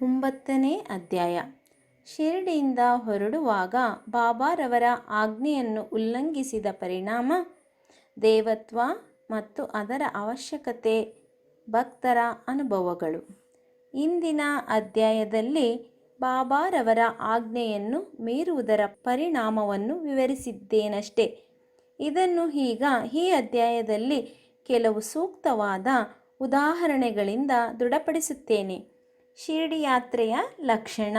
9ನೇ ಅಧ್ಯಾಯ. ಶಿರಡಿಯಿಂದ ಹೊರಡುವಾಗ ಬಾಬಾರವರ ಆಜ್ಞೆಯನ್ನು ಉಲ್ಲಂಘಿಸಿದ ಪರಿಣಾಮ, ದೇವತ್ವ ಮತ್ತು ಅದರ ಅವಶ್ಯಕತೆ, ಭಕ್ತರ ಅನುಭವಗಳು. ಇಂದಿನ ಅಧ್ಯಾಯದಲ್ಲಿ ಬಾಬಾರವರ ಆಜ್ಞೆಯನ್ನು ಮೀರುವುದರ ಪರಿಣಾಮವನ್ನು ವಿವರಿಸಿದ್ದೇನಷ್ಟೆ. ಇದನ್ನು ಈಗ ಈ ಅಧ್ಯಾಯದಲ್ಲಿ ಕೆಲವು ಸೂಕ್ತವಾದ ಉದಾಹರಣೆಗಳಿಂದ ದೃಢಪಡಿಸುತ್ತೇನೆ. ಶಿರಡಿ ಯಾತ್ರೆಯ ಲಕ್ಷಣ.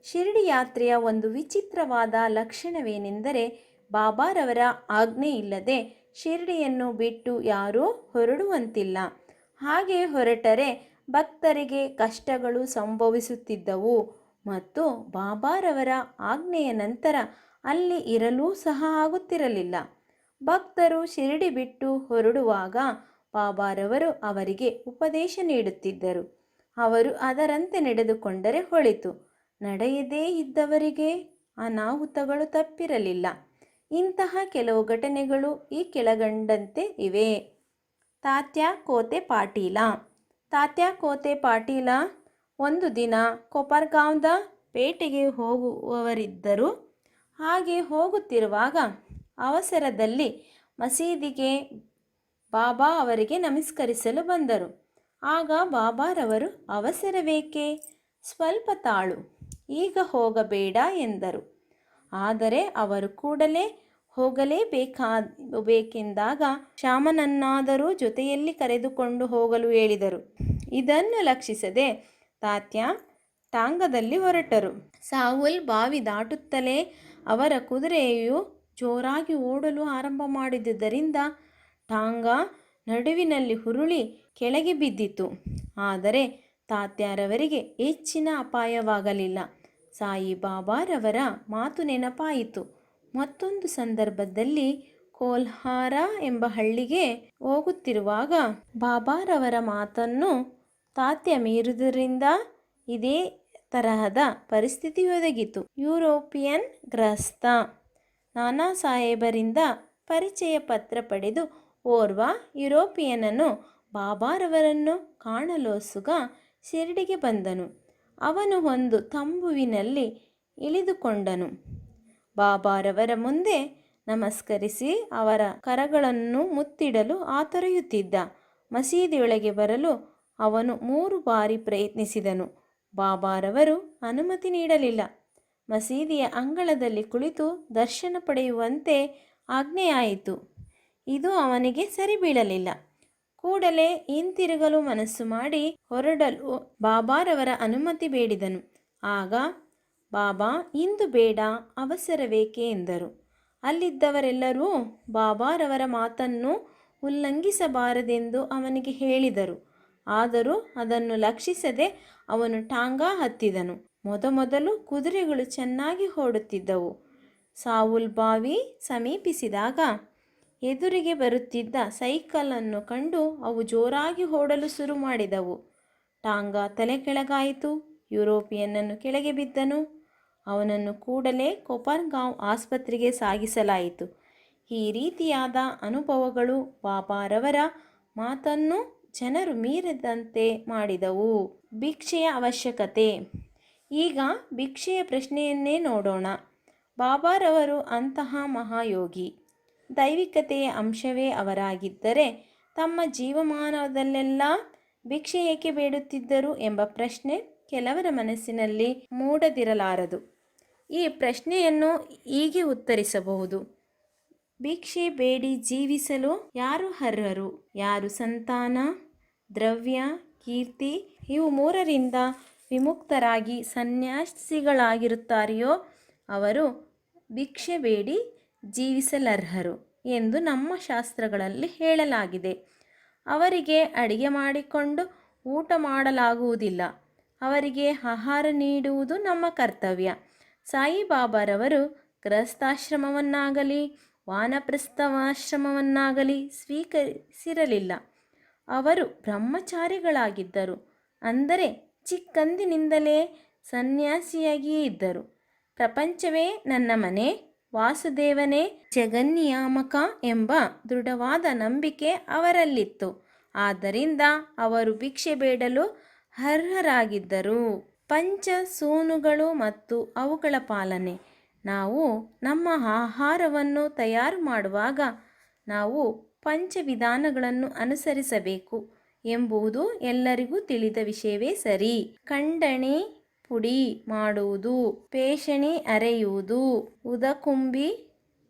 ಶಿರಡಿ ಯಾತ್ರೆಯ ಒಂದು ವಿಚಿತ್ರವಾದ ಲಕ್ಷಣವೇನೆಂದರೆ, ಬಾಬಾರವರ ಆಜ್ಞೆ ಇಲ್ಲದೆ ಶಿರಡಿಯನ್ನು ಬಿಟ್ಟು ಯಾರೂ ಹೊರಡುವಂತಿಲ್ಲ. ಹಾಗೆ ಹೊರಟರೆ ಭಕ್ತರಿಗೆ ಕಷ್ಟಗಳು ಸಂಭವಿಸುತ್ತಿದ್ದವು ಮತ್ತು ಬಾಬಾರವರ ಆಜ್ಞೆಯ ನಂತರ ಅಲ್ಲಿ ಇರಲು ಸಹ ಆಗುತ್ತಿರಲಿಲ್ಲ. ಭಕ್ತರು ಶಿರಡಿ ಬಿಟ್ಟು ಹೊರಡುವಾಗ ಬಾಬಾರವರು ಅವರಿಗೆ ಉಪದೇಶ ನೀಡುತ್ತಿದ್ದರು. ಅವರು ಅದರಂತೆ ನಡೆದುಕೊಂಡರೆ ಒಳಿತು. ನಡೆಯದೇ ಇದ್ದವರಿಗೆ ಅನಾಹುತಗಳು ತಪ್ಪಿರಲಿಲ್ಲ. ಇಂತಹ ಕೆಲವು ಘಟನೆಗಳು ಈ ಕೆಳಗಂಡಂತೆ ಇವೆ. ತಾತ್ಯಾ ಕೋತೆ ಪಾಟೀಲ. ತಾತ್ಯಾ ಕೋತೆ ಪಾಟೀಲ ಒಂದು ದಿನ ಕೊಪರ್ಗಾಂವ್ದ ಪೇಟೆಗೆ ಹೋಗುವವರಿದ್ದರು. ಹಾಗೆ ಹೋಗುತ್ತಿರುವಾಗ ಅವಸರದಲ್ಲಿ ಮಸೀದಿಗೆ ಬಾಬಾ ಅವರಿಗೆ ನಮಸ್ಕರಿಸಲು ಬಂದರು. ಆಗ ಬಾಬಾರವರು, ಅವಸರವೇಕೆ, ಸ್ವಲ್ಪ ತಾಳು, ಈಗ ಹೋಗಬೇಡ ಎಂದರು. ಆದರೆ ಅವರು ಕೂಡಲೇ ಹೋಗಲೇಬೇಕೆಂದಾಗ ಶ್ಯಾಮನನ್ನಾದರೂ ಜೊತೆಯಲ್ಲಿ ಕರೆದುಕೊಂಡು ಹೋಗಲು ಹೇಳಿದರು. ಇದನ್ನು ಲಕ್ಷಿಸದೆ ತಾತ್ಯಾ ಟಾಂಗದಲ್ಲಿ ಹೊರಟರು. ಸಾವುಲ್ ಬಾವಿ ದಾಟುತ್ತಲೇ ಅವರ ಕುದುರೆಯು ಜೋರಾಗಿ ಓಡಲು ಆರಂಭ ಮಾಡಿದುದರಿಂದ ಟಾಂಗಾ ನಡುವಿನಲ್ಲಿ ಉರುಳಿ ಕೆಳಗೆ ಬಿದ್ದಿತು. ಆದರೆ ತಾತ್ಯಾರವರಿಗೆ ಹೆಚ್ಚಿನ ಅಪಾಯವಾಗಲಿಲ್ಲ. ಸಾಯಿಬಾಬಾರವರ ಮಾತು ನೆನಪಾಯಿತು. ಮತ್ತೊಂದು ಸಂದರ್ಭದಲ್ಲಿ ಕೋಲ್ಹಾರ ಎಂಬ ಹಳ್ಳಿಗೆ ಹೋಗುತ್ತಿರುವಾಗ ಬಾಬಾರವರ ಮಾತನ್ನು ತಾತ್ಯಾ ಮೀರಿದುದರಿಂದ ಇದೇ ತರಹದ ಪರಿಸ್ಥಿತಿ ಒದಗಿತು. ಯುರೋಪಿಯನ್ ಗೃಹಸ್ಥ. ನಾನಾ ಸಾಹೇಬರಿಂದ ಪರಿಚಯ ಪತ್ರ ಪಡೆದು ಓರ್ವ ಯುರೋಪಿಯನನು ಬಾಬಾರವರನ್ನು ಕಾಣಲೋಸುಗ ಶಿರಡಿಗೆ ಬಂದನು. ಅವನು ಒಂದು ತಂಬುವಿನಲ್ಲಿ ಇಳಿದುಕೊಂಡನು. ಬಾಬಾರವರ ಮುಂದೆ ನಮಸ್ಕರಿಸಿ ಅವರ ಕರಗಳನ್ನು ಮುತ್ತಿಡಲು ಆತೊರೆಯುತ್ತಿದ್ದ. ಮಸೀದಿಯೊಳಗೆ ಬರಲು ಅವನು 3 ಬಾರಿ ಪ್ರಯತ್ನಿಸಿದನು. ಬಾಬಾರವರು ಅನುಮತಿ ನೀಡಲಿಲ್ಲ. ಮಸೀದಿಯ ಅಂಗಳದಲ್ಲಿ ಕುಳಿತು ದರ್ಶನ ಪಡೆಯುವಂತೆ ಆಜ್ಞೆಯಾಯಿತು. ಇದು ಅವನಿಗೆ ಸರಿಬೀಳಲಿಲ್ಲ. ಕೂಡಲೇ ಹಿಂತಿರುಗಲು ಮನಸ್ಸು ಮಾಡಿ ಹೊರಡಲು ಬಾಬಾರವರ ಅನುಮತಿ ಬೇಡಿದನು. ಆಗ ಬಾಬಾ, ಇಂದು ಬೇಡ, ಅವಸರವೇಕೆ ಎಂದರು. ಅಲ್ಲಿದ್ದವರೆಲ್ಲರೂ ಬಾಬಾರವರ ಮಾತನ್ನು ಉಲ್ಲಂಘಿಸಬಾರದೆಂದು ಅವನಿಗೆ ಹೇಳಿದರು. ಆದರೂ ಅದನ್ನು ಲಕ್ಷಿಸದೆ ಅವನು ಟಾಂಗಾ ಹತ್ತಿದನು. ಮೊದಮೊದಲು ಕುದುರೆಗಳು ಚೆನ್ನಾಗಿ ಓಡುತ್ತಿದ್ದವು. ಸಾವುಲ್ ಬಾವಿ ಸಮೀಪಿಸಿದಾಗ ಎದುರಿಗೆ ಬರುತ್ತಿದ್ದ ಸೈಕಲನ್ನು ಕಂಡು ಅವು ಜೋರಾಗಿ ಓಡಲು ಶುರು ಮಾಡಿದವು. ಟಾಂಗಾ ತಲೆ ಕೆಳಗಾಯಿತು. ಯುರೋಪಿಯನ್ನನು ಕೆಳಗೆ ಬಿದ್ದನು. ಅವನನ್ನು ಕೂಡಲೇ ಕೊಪರ್ಗಾಂವ್ ಆಸ್ಪತ್ರೆಗೆ ಸಾಗಿಸಲಾಯಿತು. ಈ ರೀತಿಯಾದ ಅನುಭವಗಳು ಬಾಬಾರವರ ಮಾತನ್ನು ಜನರು ಮೀರದಂತೆ ಮಾಡಿದವು. ಭಿಕ್ಷೆಯ ಅವಶ್ಯಕತೆ. ಈಗ ಭಿಕ್ಷೆಯ ಪ್ರಶ್ನೆಯನ್ನೇ ನೋಡೋಣ. ಬಾಬಾರವರು ಅಂತಹ ಮಹಾಯೋಗಿ. ದೈವಿಕತೆಯ ಅಂಶವೇ ಅವರಾಗಿದ್ದರೆ ತಮ್ಮ ಜೀವಮಾನದಲ್ಲೆಲ್ಲ ಭಿಕ್ಷೆ ಏಕೆ ಬೇಡುತ್ತಿದ್ದರು ಎಂಬ ಪ್ರಶ್ನೆ ಕೆಲವರ ಮನಸ್ಸಿನಲ್ಲಿ ಮೂಡದಿರಲಾರದು. ಈ ಪ್ರಶ್ನೆಯನ್ನು ಹೀಗೆ ಉತ್ತರಿಸಬಹುದು. ಭಿಕ್ಷೆ ಬೇಡಿ ಜೀವಿಸಲು ಯಾರು ಅರ್ಹರು? ಯಾರು ಸಂತಾನ, ದ್ರವ್ಯ, ಕೀರ್ತಿ ಇವು 3ರಿಂದ ವಿಮುಕ್ತರಾಗಿ ಸನ್ಯಾಸಿಗಳಾಗಿರುತ್ತಾರೆಯೋ ಅವರು ಭಿಕ್ಷೆ ಬೇಡಿ ಜೀವಿಸಲರ್ಹರು ಎಂದು ನಮ್ಮ ಶಾಸ್ತ್ರಗಳಲ್ಲಿ ಹೇಳಲಾಗಿದೆ. ಅವರಿಗೆ ಅಡಿಗೆ ಮಾಡಿಕೊಂಡು ಊಟ ಮಾಡಲಾಗುವುದಿಲ್ಲ. ಅವರಿಗೆ ಆಹಾರ ನೀಡುವುದು ನಮ್ಮ ಕರ್ತವ್ಯ. ಸಾಯಿಬಾಬಾರವರು ಗೃಹಸ್ಥಾಶ್ರಮವನ್ನಾಗಲಿ ವಾನಪ್ರಸ್ಥಾಶ್ರಮವನ್ನಾಗಲಿ ಸ್ವೀಕರಿಸಿರಲಿಲ್ಲ. ಅವರು ಬ್ರಹ್ಮಚಾರಿಗಳಾಗಿದ್ದರು. ಅಂದರೆ ಚಿಕ್ಕಂದಿನಿಂದಲೇ ಸನ್ಯಾಸಿಯಾಗಿಯೇ ಇದ್ದರು. ಪ್ರಪಂಚವೇ ನನ್ನ ಮನೆ, ವಾಸುದೇವನೇ ಜಗನ್ನಿಯಾಮಕ ಎಂಬ ದೃಢವಾದ ನಂಬಿಕೆ ಅವರಲ್ಲಿತ್ತು. ಆದ್ದರಿಂದ ಅವರು ಭಿಕ್ಷೆ ಬೇಡಲು ಅರ್ಹರಾಗಿದ್ದರು. ಪಂಚ ಸೂನುಗಳು ಮತ್ತು ಅವುಗಳ ಪಾಲನೆ. ನಾವು ನಮ್ಮ ಆಹಾರವನ್ನು ತಯಾರು ಮಾಡುವಾಗ ನಾವು ಪಂಚವಿಧಾನಗಳನ್ನು ಅನುಸರಿಸಬೇಕು ಎಂಬುದು ಎಲ್ಲರಿಗೂ ತಿಳಿದ ವಿಷಯವೇ ಸರಿ. ಖಂಡಣಿ ಪುಡಿ ಮಾಡುವುದು, ಪೇಷಣಿ ಅರೆಯುವುದು, ಉದಕುಂಬಿ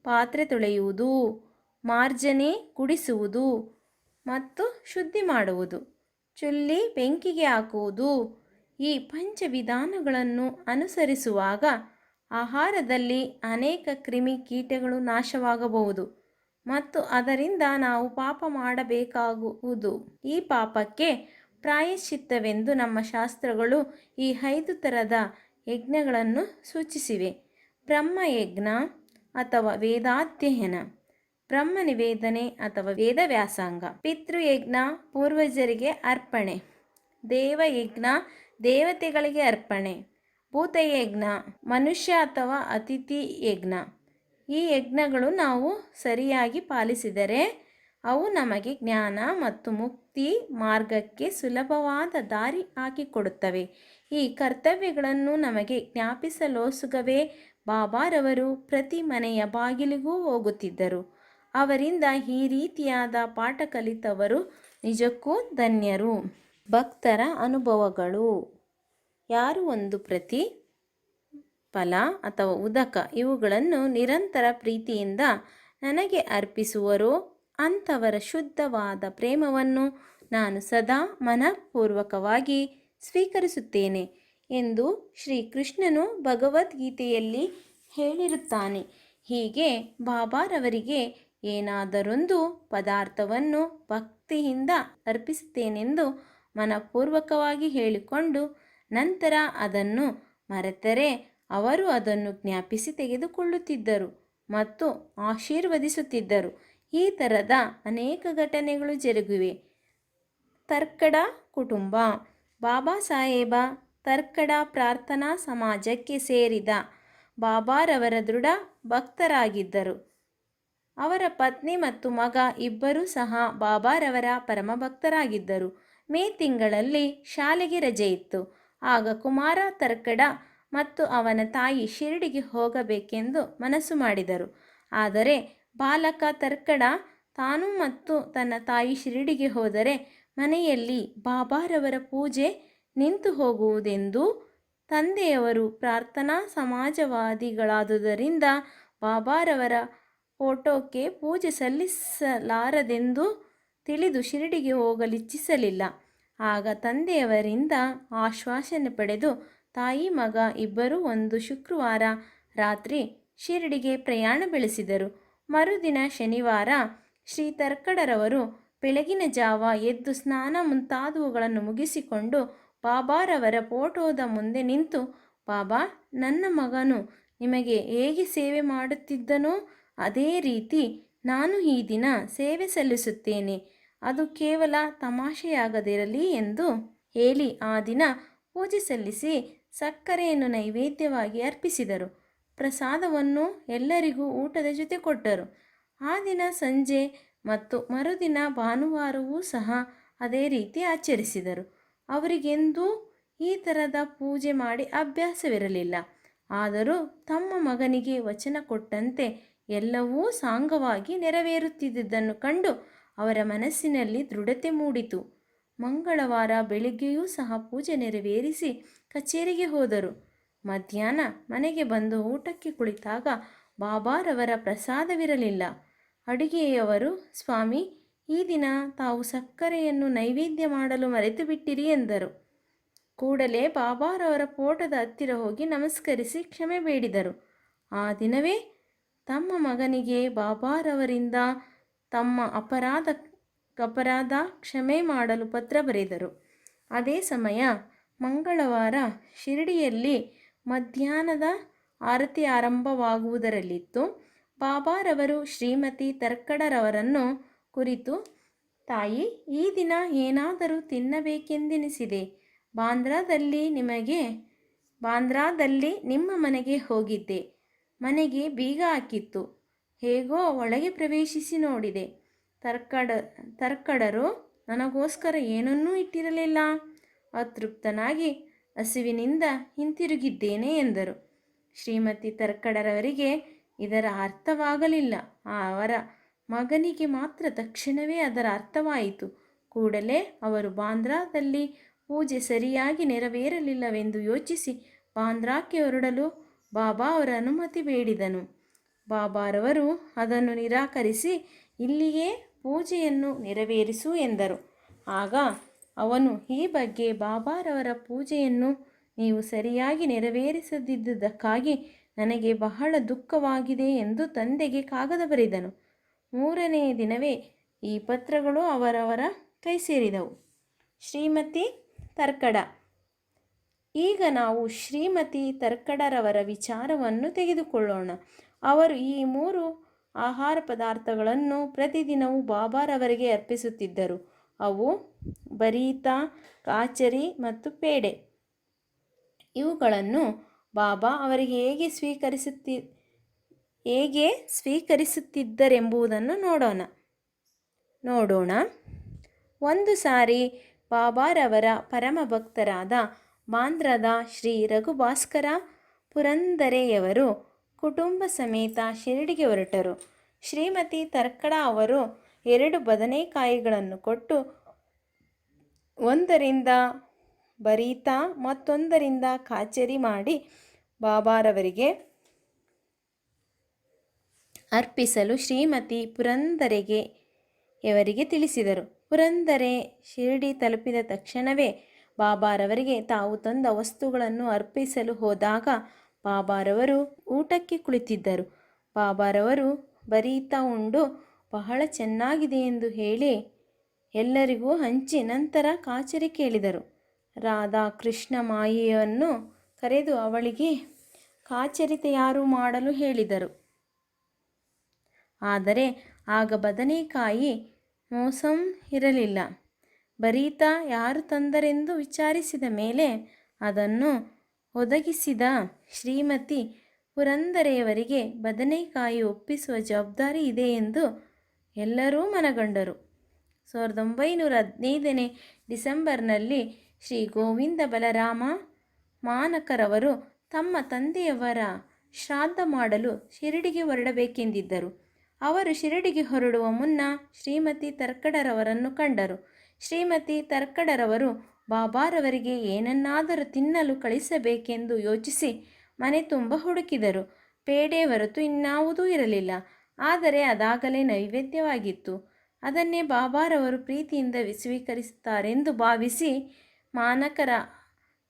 ಪಾತ್ರೆ ತೊಳೆಯುವುದು, ಮಾರ್ಜನಿ ಗುಡಿಸುವುದು ಮತ್ತು ಶುದ್ಧಿ ಮಾಡುವುದು, ಚುಲ್ಲಿ ಬೆಂಕಿಗೆ ಹಾಕುವುದು. ಈ ಪಂಚವಿಧಾನಗಳನ್ನು ಅನುಸರಿಸುವಾಗ ಆಹಾರದಲ್ಲಿ ಅನೇಕ ಕ್ರಿಮಿ ಕೀಟಗಳು ನಾಶವಾಗಬಹುದು ಮತ್ತು ಅದರಿಂದ ನಾವು ಪಾಪ ಮಾಡಬೇಕಾಗುವುದು. ಈ ಪಾಪಕ್ಕೆ ಪ್ರಾಯಶ್ಚಿತ್ತವೆಂದು ನಮ್ಮ ಶಾಸ್ತ್ರಗಳು ಈ 5 ಥರದ ಯಜ್ಞಗಳನ್ನು ಸೂಚಿಸಿವೆ. ಬ್ರಹ್ಮಯಜ್ಞ ಅಥವಾ ವೇದಾಧ್ಯಯನ, ಬ್ರಹ್ಮ ನಿವೇದನೆ ಅಥವಾ ವೇದ ವ್ಯಾಸಂಗ, ಪಿತೃಯಜ್ಞ ಪೂರ್ವಜರಿಗೆ ಅರ್ಪಣೆ, ದೇವಯಜ್ಞ ದೇವತೆಗಳಿಗೆ ಅರ್ಪಣೆ, ಭೂತಯಜ್ಞ ಮನುಷ್ಯ ಅಥವಾ ಅತಿಥಿ ಯಜ್ಞ. ಈ ಯಜ್ಞಗಳು ನಾವು ಸರಿಯಾಗಿ ಪಾಲಿಸಿದರೆ ಅವು ನಮಗೆ ಜ್ಞಾನ ಮತ್ತು ಮುಕ್ತಿ ಮಾರ್ಗಕ್ಕೆ ಸುಲಭವಾದ ದಾರಿ ಹಾಕಿಕೊಡುತ್ತವೆ. ಈ ಕರ್ತವ್ಯಗಳನ್ನು ನಮಗೆ ಜ್ಞಾಪಿಸಲೋಸುಗವೇ ಬಾಬಾರವರು ಪ್ರತಿ ಮನೆಯ ಬಾಗಿಲಿಗೂ ಹೋಗುತ್ತಿದ್ದರು. ಅವರಿಂದ ಈ ರೀತಿಯಾದ ಪಾಠ ಕಲಿತವರು ನಿಜಕ್ಕೂ ಧನ್ಯರು. ಭಕ್ತರ ಅನುಭವಗಳು. ಯಾರು ಒಂದು ಪ್ರತಿ ಫಲ ಅಥವಾ ಉದಕ ಇವುಗಳನ್ನು ನಿರಂತರ ಪ್ರೀತಿಯಿಂದ ನನಗೆ ಅರ್ಪಿಸುವರೋ ಅಂಥವರ ಶುದ್ಧವಾದ ಪ್ರೇಮವನ್ನು ನಾನು ಸದಾ ಮನಃಪೂರ್ವಕವಾಗಿ ಸ್ವೀಕರಿಸುತ್ತೇನೆ ಎಂದು ಶ್ರೀಕೃಷ್ಣನು ಭಗವದ್ಗೀತೆಯಲ್ಲಿ ಹೇಳಿರುತ್ತಾನೆ. ಹೀಗೆ ಬಾಬಾರವರಿಗೆ ಏನಾದರೊಂದು ಪದಾರ್ಥವನ್ನು ಭಕ್ತಿಯಿಂದ ಅರ್ಪಿಸುತ್ತೇನೆಂದು ಮನಪೂರ್ವಕವಾಗಿ ಹೇಳಿಕೊಂಡು ನಂತರ ಅದನ್ನು ಮರೆತರೆ ಅವರು ಅದನ್ನು ಜ್ಞಾಪಿಸಿ ತೆಗೆದುಕೊಳ್ಳುತ್ತಿದ್ದರು ಮತ್ತು ಆಶೀರ್ವದಿಸುತ್ತಿದ್ದರು. ಈ ಥರದ ಅನೇಕ ಘಟನೆಗಳು ಜರುಗಿವೆ. ತರ್ಕಡ ಕುಟುಂಬ. ಬಾಬಾ ಸಾಹೇಬ ತರ್ಕಡ ಪ್ರಾರ್ಥನಾ ಸಮಾಜಕ್ಕೆ ಸೇರಿದ ಬಾಬಾರವರ ದೃಢ ಭಕ್ತರಾಗಿದ್ದರು. ಅವರ ಪತ್ನಿ ಮತ್ತು ಮಗ ಇಬ್ಬರೂ ಸಹ ಬಾಬಾರವರ ಪರಮ ಭಕ್ತರಾಗಿದ್ದರು. ಮೇ ತಿಂಗಳಲ್ಲಿ ಶಾಲೆಗೆ ರಜೆ ಇತ್ತು. ಆಗ ಕುಮಾರ ತರ್ಕಡ ಮತ್ತು ಅವನ ತಾಯಿ ಶಿರಡಿಗೆ ಹೋಗಬೇಕೆಂದು ಮನಸ್ಸು ಮಾಡಿದರು. ಆದರೆ ಬಾಲಕ ತರ್ಕಡ ತಾನು ಮತ್ತು ತನ್ನ ತಾಯಿ ಶಿರಡಿಗೆ ಹೋದರೆ ಮನೆಯಲ್ಲಿ ಬಾಬಾರವರ ಪೂಜೆ ನಿಂತು ಹೋಗುವುದೆಂದು, ತಂದೆಯವರು ಪ್ರಾರ್ಥನಾ ಸಮಾಜವಾದಿಗಳಾದುದರಿಂದ ಬಾಬಾರವರ ಫೋಟೋಕ್ಕೆ ಪೂಜೆ ಸಲ್ಲಿಸಲಾರದೆಂದು ತಿಳಿದು ಶಿರಡಿಗೆ ಹೋಗಲಿಚ್ಛಿಸಲಿಲ್ಲ. ಆಗ ತಂದೆಯವರಿಂದ ಆಶ್ವಾಸನೆ ಪಡೆದು ತಾಯಿ ಮಗ ಇಬ್ಬರೂ ಒಂದು ಶುಕ್ರವಾರ ರಾತ್ರಿ ಶಿರಡಿಗೆ ಪ್ರಯಾಣ ಬೆಳೆಸಿದರು. ಮರುದಿನ ಶನಿವಾರ ಶ್ರೀ ತರ್ಕಡರವರು ಬೆಳಗಿನ ಜಾವ ಎದ್ದು ಸ್ನಾನ ಮುಂತಾದವುಗಳನ್ನು ಮುಗಿಸಿಕೊಂಡು ಬಾಬಾರವರ ಫೋಟೋದ ಮುಂದೆ ನಿಂತು, ಬಾಬಾ, ನನ್ನ ಮಗನು ನಿಮಗೆ ಹೇಗೆ ಸೇವೆ ಮಾಡುತ್ತಿದ್ದನೋ ಅದೇ ರೀತಿ ನಾನು ಈ ದಿನ ಸೇವೆ ಸಲ್ಲಿಸುತ್ತೇನೆ, ಅದು ಕೇವಲ ತಮಾಷೆಯಾಗದಿರಲಿ ಎಂದು ಹೇಳಿ ಆ ದಿನ ಪೂಜೆ ಸಲ್ಲಿಸಿ ಸಕ್ಕರೆಯನ್ನು ನೈವೇದ್ಯವಾಗಿ ಅರ್ಪಿಸಿದರು. ಪ್ರಸಾದವನ್ನು ಎಲ್ಲರಿಗೂ ಊಟದ ಜೊತೆ ಕೊಟ್ಟರು. ಆ ದಿನ ಸಂಜೆ ಮತ್ತು ಮರುದಿನ ಭಾನುವಾರವೂ ಸಹ ಅದೇ ರೀತಿ ಆಚರಿಸಿದರು. ಅವರಿಗೆಂದೂ ಈ ಥರದ ಪೂಜೆ ಮಾಡಿ ಅಭ್ಯಾಸವಿರಲಿಲ್ಲ. ಆದರೂ ತಮ್ಮ ಮಗನಿಗೆ ವಚನ ಕೊಟ್ಟಂತೆ ಎಲ್ಲವೂ ಸಾಂಗವಾಗಿ ನೆರವೇರುತ್ತಿದ್ದುದನ್ನು ಕಂಡು ಅವರ ಮನಸ್ಸಿನಲ್ಲಿ ದೃಢತೆ ಮೂಡಿತು. ಮಂಗಳವಾರ ಬೆಳಿಗ್ಗೆಯೂ ಸಹ ಪೂಜೆ ನೆರವೇರಿಸಿ ಕಚೇರಿಗೆ ಹೋದರು. ಮಧ್ಯಾಹ್ನ ಮನೆಗೆ ಬಂದು ಊಟಕ್ಕೆ ಕುಳಿತಾಗ ಬಾಬಾರವರ ಪ್ರಸಾದವಿರಲಿಲ್ಲ. ಅಡುಗೆಯವರು, ಸ್ವಾಮಿ, ಈ ದಿನ ತಾವು ಸಕ್ಕರೆಯನ್ನು ನೈವೇದ್ಯ ಮಾಡಲು ಮರೆತು ಬಿಟ್ಟಿರಿ ಎಂದರು. ಕೂಡಲೇ ಬಾಬಾರವರ ಫೋಟೋದ ಹತ್ತಿರ ಹೋಗಿ ನಮಸ್ಕರಿಸಿ ಕ್ಷಮೆ ಬೇಡಿದರು. ಆ ದಿನವೇ ತಮ್ಮ ಮಗನಿಗೆ ಬಾಬಾರವರಿಂದ ತಮ್ಮ ಅಪರಾಧ ಕ್ಷಮೆ ಮಾಡಲು ಪತ್ರ ಬರೆದರು. ಅದೇ ಸಮಯ ಮಂಗಳವಾರ ಶಿರಡಿಯಲ್ಲಿ ಮಧ್ಯಾಹ್ನದ ಆರತಿ ಆರಂಭವಾಗುವುದರಲ್ಲಿತ್ತು. ಬಾಬಾರವರು ಶ್ರೀಮತಿ ತರ್ಕಡರವರನ್ನು ಕುರಿತು, ತಾಯಿ, ಈ ದಿನ ಏನಾದರೂ ತಿನ್ನಬೇಕೆಂದೆನಿಸಿದೆ. ಬಾಂದ್ರಾದಲ್ಲಿ ನಿಮ್ಮ ಮನೆಗೆ ಹೋಗಿದ್ದೆ. ಮನೆಗೆ ಬೀಗ ಹಾಕಿತ್ತು. ಹೇಗೋ ಒಳಗೆ ಪ್ರವೇಶಿಸಿ ನೋಡಿದೆ. ತರ್ಕಡರು ನನಗೋಸ್ಕರ ಏನನ್ನೂ ಇಟ್ಟಿರಲಿಲ್ಲ. ಅತೃಪ್ತನಾಗಿ ಹಸಿವಿನಿಂದ ಹಿಂತಿರುಗಿದ್ದೇನೆ ಎಂದರು. ಶ್ರೀಮತಿ ತರ್ಕಡರವರಿಗೆ ಇದರ ಅರ್ಥವಾಗಲಿಲ್ಲ. ಅವರ ಮಗನಿಗೆ ಮಾತ್ರ ತಕ್ಷಣವೇ ಅದರ ಅರ್ಥವಾಯಿತು. ಕೂಡಲೇ ಅವರು ಬಾಂದ್ರಾದಲ್ಲಿ ಪೂಜೆ ಸರಿಯಾಗಿ ನೆರವೇರಲಿಲ್ಲವೆಂದು ಯೋಚಿಸಿ ಬಾಂದ್ರಾಕ್ಕೆ ಹೊರಡಲು ಬಾಬಾ ಅವರ ಅನುಮತಿ ಬೇಡಿದನು. ಬಾಬಾರವರು ಅದನ್ನು ನಿರಾಕರಿಸಿ ಇಲ್ಲಿಯೇ ಪೂಜೆಯನ್ನು ನೆರವೇರಿಸು ಎಂದರು. ಆಗ ಅವನು ಈ ಬಗ್ಗೆ ಬಾಬಾರವರ ಪೂಜೆಯನ್ನು ನೀವು ಸರಿಯಾಗಿ ನೆರವೇರಿಸದಿದ್ದುದಕ್ಕಾಗಿ ನನಗೆ ಬಹಳ ದುಃಖವಾಗಿದೆ ಎಂದು ತಂದೆಗೆ ಕಾಗದ ಬರೆದನು. 3ನೇ ದಿನವೇ ಈ ಪತ್ರಗಳು ಅವರವರ ಕೈ ಸೇರಿದವು. ಶ್ರೀಮತಿ ತರ್ಕಡ. ಈಗ ನಾವು ಶ್ರೀಮತಿ ತರ್ಕಡರವರ ವಿಚಾರವನ್ನು ತೆಗೆದುಕೊಳ್ಳೋಣ. ಅವರು ಈ 3 ಆಹಾರ ಪದಾರ್ಥಗಳನ್ನು ಪ್ರತಿದಿನವೂ ಬಾಬಾರವರಿಗೆ ಅರ್ಪಿಸುತ್ತಿದ್ದರು. ಅವು ಬರೀತಾ, ಕಾಚರಿ ಮತ್ತು ಪೇಡೆ. ಇವುಗಳನ್ನು ಬಾಬಾ ಅವರಿಗೆ ಹೇಗೆ ಸ್ವೀಕರಿಸುತ್ತಿದ್ದರೆಂಬುದನ್ನು ನೋಡೋಣ. ಒಂದು ಸಾರಿ ಬಾಬಾರವರ ಪರಮ ಭಕ್ತರಾದ ಬಾಂದ್ರಾದ ಶ್ರೀ ರಘುಭಾಸ್ಕರ ಪುರಂದರೆಯವರು ಕುಟುಂಬ ಸಮೇತ ಶಿರಡಿಗೆ ಹೊರಟರು. ಶ್ರೀಮತಿ ತರ್ಕಡ ಅವರು 2 ಬದನೆಕಾಯಿಗಳನ್ನು ಕೊಟ್ಟು ಒಂದರಿಂದ ಬರೀತಾ ಮತ್ತೊಂದರಿಂದ ಕಾಚರಿ ಮಾಡಿ ಬಾಬಾರವರಿಗೆ ಅರ್ಪಿಸಲು ಶ್ರೀಮತಿ ಪುರಂದರೆಯವರಿಗೆ ತಿಳಿಸಿದರು. ಪುರಂದರೆ ಶಿರಡಿ ತಲುಪಿದ ತಕ್ಷಣವೇ ಬಾಬಾರವರಿಗೆ ತಾವು ತಂದ ವಸ್ತುಗಳನ್ನು ಅರ್ಪಿಸಲು ಹೋದಾಗ ಬಾಬಾರವರು ಊಟಕ್ಕೆ ಕುಳಿತಿದ್ದರು. ಬಾಬಾರವರು ಬರೀತಾ ಉಂಡು ಬಹಳ ಚೆನ್ನಾಗಿದೆ ಎಂದು ಹೇಳಿ ಎಲ್ಲರಿಗೂ ಹಂಚಿ ನಂತರ ಕಾಚರಿ ಕೇಳಿದರು. ರಾಧಾ ಕೃಷ್ಣ ಮಾಯಿಯನ್ನು ಕರೆದು ಅವಳಿಗೆ ಕಾಚರಿ ತಯಾರು ಮಾಡಲು ಹೇಳಿದರು. ಆದರೆ ಆಗ ಬದನೆಕಾಯಿ ಮೋಸಂ ಇರಲಿಲ್ಲ. ಬರೀತಾ ಯಾರು ತಂದರೆಂದು ವಿಚಾರಿಸಿದ ಮೇಲೆ ಅದನ್ನು ಒದಗಿಸಿದ ಶ್ರೀಮತಿ ಪುರಂದರೆಯವರಿಗೆ ಬದನೆಕಾಯಿ ಒಪ್ಪಿಸುವ ಜವಾಬ್ದಾರಿ ಇದೆ ಎಂದು ಎಲ್ಲರೂ ಮನಗಂಡರು. 1915ನೇ ಡಿಸೆಂಬರ್ನಲ್ಲಿ ಶ್ರೀ ಗೋವಿಂದ ಬಲರಾಮ ಮಾನಕರವರು ತಮ್ಮ ತಂದೆಯವರ ಶ್ರಾದ್ದ ಮಾಡಲು ಶಿರಡಿಗೆ ಹೊರಡಬೇಕೆಂದಿದ್ದರು. ಅವರು ಶಿರಡಿಗೆ ಹೊರಡುವ ಮುನ್ನ ಶ್ರೀಮತಿ ತರ್ಕಡರವರನ್ನು ಕಂಡರು. ಶ್ರೀಮತಿ ತರ್ಕಡರವರು ಬಾಬಾರವರಿಗೆ ಏನನ್ನಾದರೂ ತಿನ್ನಲು ಕಳಿಸಬೇಕೆಂದು ಯೋಚಿಸಿ ಮನೆ ತುಂಬ ಹುಡುಕಿದರು. ಪೇಡೆ ಹೊರತು ಇನ್ನಾವುದೂ ಇರಲಿಲ್ಲ. ಆದರೆ ಅದಾಗಲೇ ನೈವೇದ್ಯವಾಗಿತ್ತು. ಅದನ್ನೇ ಬಾಬಾರವರು ಪ್ರೀತಿಯಿಂದ ಸ್ವೀಕರಿಸುತ್ತಾರೆಂದು ಭಾವಿಸಿ ಮಾನಕರ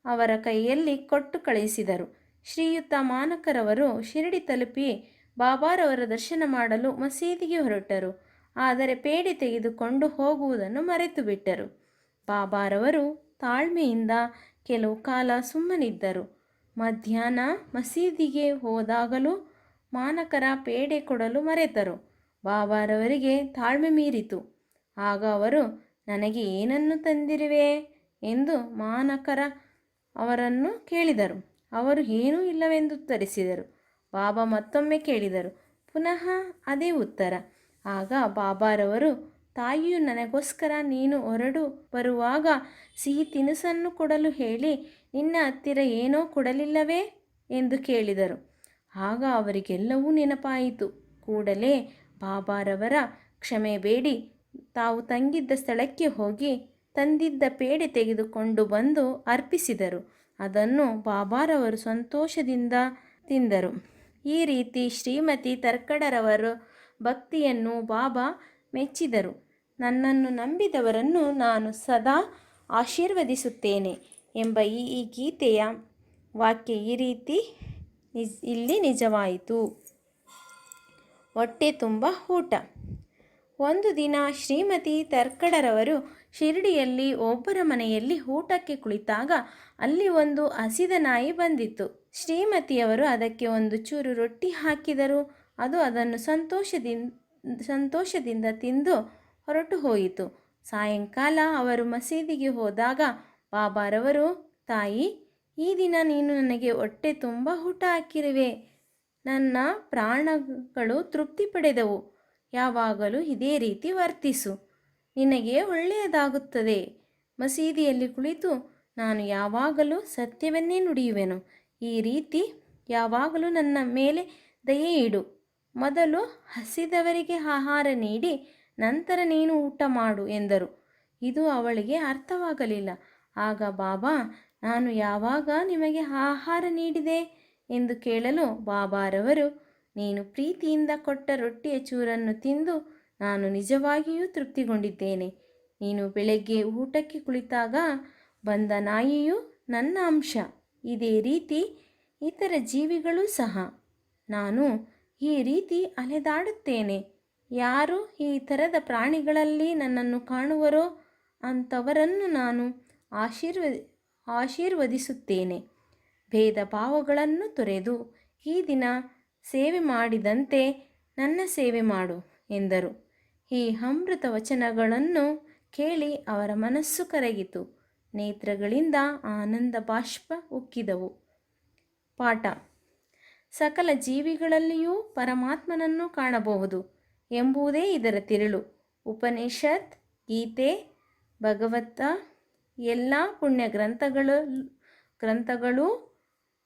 ಅವರ ಕೈಯಲ್ಲಿ ಕೊಟ್ಟು ಕಳುಹಿಸಿದರು. ಶ್ರೀಯುತ ಮಾನಕರವರು ಶಿರಡಿ ತಲುಪಿ ಬಾಬಾರವರ ದರ್ಶನ ಮಾಡಲು ಮಸೀದಿಗೆ ಹೊರಟರು. ಆದರೆ ಪೇಡೆ ತೆಗೆದುಕೊಂಡು ಹೋಗುವುದನ್ನು ಮರೆತು ಬಿಟ್ಟರು. ಬಾಬಾರವರು ತಾಳ್ಮೆಯಿಂದ ಕೆಲವು ಕಾಲ ಸುಮ್ಮನಿದ್ದರು. ಮಧ್ಯಾಹ್ನ ಮಸೀದಿಗೆ ಹೋದಾಗಲೂ ಮಾನಕರ ಪೇಡೆ ಕೊಡಲು ಮರೆತರು. ಬಾಬಾರವರಿಗೆ ತಾಳ್ಮೆ ಮೀರಿತು. ಆಗ ಅವರು, ನನಗೆ ಏನನ್ನು ತಂದಿರುವೆ ಎಂದು ಮಾನಕರ ಅವರನ್ನು ಕೇಳಿದರು. ಅವರು ಏನೂ ಇಲ್ಲವೆಂದು ಉತ್ತರಿಸಿದರು. ಬಾಬಾ ಮತ್ತೊಮ್ಮೆ ಕೇಳಿದರು. ಪುನಃ ಅದೇ ಉತ್ತರ. ಆಗ ಬಾಬಾರವರು, ತಾಯಿಯು ನನಗೋಸ್ಕರ ನೀನು ಹೊರಡು ಬರುವಾಗ ಸಿಹಿ ತಿನಿಸನ್ನು ಕೊಡಲು ಹೇಳಿ ನಿನ್ನ ಹತ್ತಿರ ಏನೋ ಕೊಡಲಿಲ್ಲವೇ ಎಂದು ಕೇಳಿದರು. ಆಗ ಅವರಿಗೆಲ್ಲವೂ ನೆನಪಾಯಿತು. ಕೂಡಲೇ ಬಾಬಾರವರ ಕ್ಷಮೆ ಬೇಡಿ ತಾವು ತಂಗಿದ್ದ ಸ್ಥಳಕ್ಕೆ ಹೋಗಿ ತಂದಿದ್ದ ಪೇಡೆ ತೆಗೆದುಕೊಂಡು ಬಂದು ಅರ್ಪಿಸಿದರು. ಅದನ್ನು ಬಾಬಾರವರು ಸಂತೋಷದಿಂದ ತಿಂದರು. ಈ ರೀತಿ ಶ್ರೀಮತಿ ತರ್ಕಡರವರ ಭಕ್ತಿಯನ್ನು ಬಾಬಾ ಮೆಚ್ಚಿದರು. ನನ್ನನ್ನು ನಂಬಿದವರನ್ನು ನಾನು ಸದಾ ಆಶೀರ್ವದಿಸುತ್ತೇನೆ ಎಂಬ ಈ ಗೀತೆಯ ವಾಕ್ಯ ಈ ರೀತಿ ಇಲ್ಲಿ ನಿಜವಾಯಿತು. ಹೊಟ್ಟೆ ತುಂಬ ಊಟ. ಒಂದು ದಿನ ಶ್ರೀಮತಿ ತರ್ಕಡರವರು ಶಿರಡಿಯಲ್ಲಿ ಒಬ್ಬರ ಮನೆಯಲ್ಲಿ ಊಟಕ್ಕೆ ಕುಳಿತಾಗ ಅಲ್ಲಿ ಒಂದು ಹಸಿದ ನಾಯಿ ಬಂದಿತ್ತು. ಶ್ರೀಮತಿಯವರು ಅದಕ್ಕೆ ಒಂದು ಚೂರು ರೊಟ್ಟಿ ಹಾಕಿದರು. ಅದು ಅದನ್ನು ಸಂತೋಷದಿಂದ ತಿಂದು ಹೊರಟು ಹೋಯಿತು. ಸಾಯಂಕಾಲ ಅವರು ಮಸೀದಿಗೆ ಹೋದಾಗ ಬಾಬಾರವರು, ತಾಯಿ, ಈ ದಿನ ನೀನು ನನಗೆ ಹೊಟ್ಟೆ ತುಂಬ ಊಟ ಹಾಕಿರುವೆ. ನನ್ನ ಪ್ರಾಣಗಳು ತೃಪ್ತಿ ಪಡೆದವು. ಯಾವಾಗಲೂ ಇದೇ ರೀತಿ ವರ್ತಿಸು. ನಿನಗೆ ಒಳ್ಳೆಯದಾಗುತ್ತದೆ. ಮಸೀದಿಯಲ್ಲಿ ಕುಳಿತು ನಾನು ಯಾವಾಗಲೂ ಸತ್ಯವನ್ನೇ ನುಡಿಯುವೆನು. ಈ ರೀತಿ ಯಾವಾಗಲೂ ನನ್ನ ಮೇಲೆ ದಯೆ ಇಡು. ಮೊದಲು ಹಸಿದವರಿಗೆ ಆಹಾರ ನೀಡಿ ನಂತರ ನೀನು ಊಟ ಮಾಡು ಎಂದರು. ಇದು ಅವಳಿಗೆ ಅರ್ಥವಾಗಲಿಲ್ಲ. ಆಗ ಬಾಬಾ, ನಾನು ಯಾವಾಗ ನಿಮಗೆ ಆಹಾರ ನೀಡಿದೆ ಎಂದು ಕೇಳಲು ಬಾಬಾರವರು, ನೀನು ಪ್ರೀತಿಯಿಂದ ಕೊಟ್ಟ ರೊಟ್ಟಿಯ ಚೂರನ್ನು ತಿಂದು ನಾನು ನಿಜವಾಗಿಯೂ ತೃಪ್ತಿಗೊಂಡಿದ್ದೇನೆ. ನೀನು ಬೆಳಗ್ಗೆ ಊಟಕ್ಕೆ ಕುಳಿತಾಗ ಬಂದ ನಾಯಿಯು ನನ್ನ ಅಂಶ. ಇದೇ ರೀತಿ ಇತರ ಜೀವಿಗಳೂ ಸಹ. ನಾನು ಈ ರೀತಿ ಅಲೆದಾಡುತ್ತೇನೆ. ಯಾರು ಈ ಥರದ ಪ್ರಾಣಿಗಳಲ್ಲಿ ನನ್ನನ್ನು ಕಾಣುವರೋ ಅಂಥವರನ್ನು ನಾನು ಆಶೀರ್ವದಿಸುತ್ತೇನೆ. ಭೇದ ಭಾವಗಳನ್ನು ತೊರೆದು ಈ ದಿನ ಸೇವೆ ಮಾಡಿದಂತೆ ನನ್ನ ಸೇವೆ ಮಾಡು ಎಂದರು. ಈ ಅಮೃತ ವಚನಗಳನ್ನು ಕೇಳಿ ಅವರ ಮನಸ್ಸು ಕರಗಿತು. ನೇತ್ರಗಳಿಂದ ಆನಂದ ಬಾಷ್ಪ ಉಕ್ಕಿದವು. ಪಾಠ: ಸಕಲ ಜೀವಿಗಳಲ್ಲಿಯೂ ಪರಮಾತ್ಮನನ್ನು ಕಾಣಬಹುದು ಎಂಬುದೇ ಇದರ ತಿರುಳು. ಉಪನಿಷತ್, ಗೀತೆ, ಭಗವತ ಎಲ್ಲ ಪುಣ್ಯ ಗ್ರಂಥಗಳೂ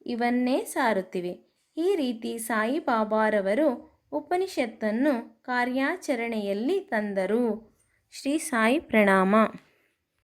ಇವನ್ನೇ ಸಾರುತ್ತಿವೆ. ಈ ರೀತಿ ಸಾಯಿಬಾಬಾರವರು ಉಪನಿಷತ್ತನ್ನು ಕಾರ್ಯಾಚರಣೆಯಲ್ಲಿ ತಂದರು. ಶ್ರೀ ಸಾಯಿ ಪ್ರಣಾಮ.